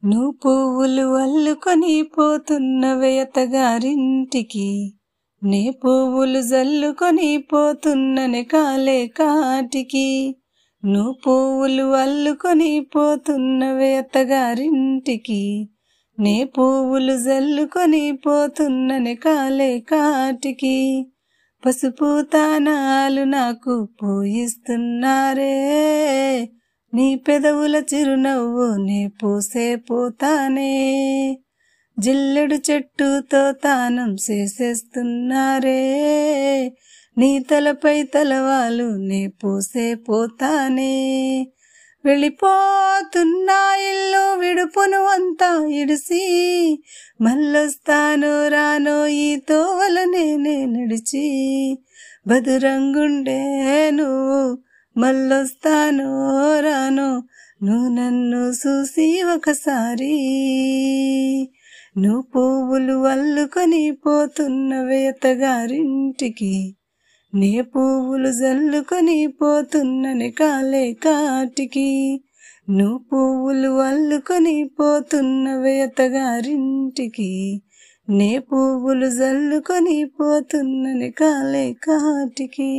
నువ్వు పువ్వులు అల్లుకొని పోతున్నవే అత్తగారింటికి, నే పువ్వులు జల్లుకొని పోతున్ననే కాలే కాటికి. నువ్వు పువ్వులు అల్లుకొని పోతున్నవే అత్తగారింటికి, నే పువ్వులు జల్లుకొని పోతున్ననే కాలే కాటికి. పసుపు తానాలు నాకు పోయిస్తున్నారే, నీ పెదవుల చిరునవ్వు నే పూసే పోతానే. జిల్లెడు చెట్టుతో తానం చేసేస్తున్నారే, నీ తలపై తలవాలు నే పూసే పోతానే. వెళ్ళిపోతున్నా ఇల్లు విడుపును అంతా ఇడిసి, మళ్ళొస్తానో రానో ఈ తోవల నేనే నడిచి. బదురంగుండేను మళ్ళొస్తానో రానో నువ్వు నన్ను చూసి ఒకసారి. నువ్వు పువ్వులు అల్లుకొని పోతున్నవే అత్తగారింటికి, నే పువ్వులు జల్లుకొని పోతున్ననే కాలే కాటికి. నువ్వు పువ్వులు అల్లుకొని పోతున్నవే అత్తగారింటికి, నే పువ్వులు జల్లుకొని పోతున్ననే కాలే కాటికి.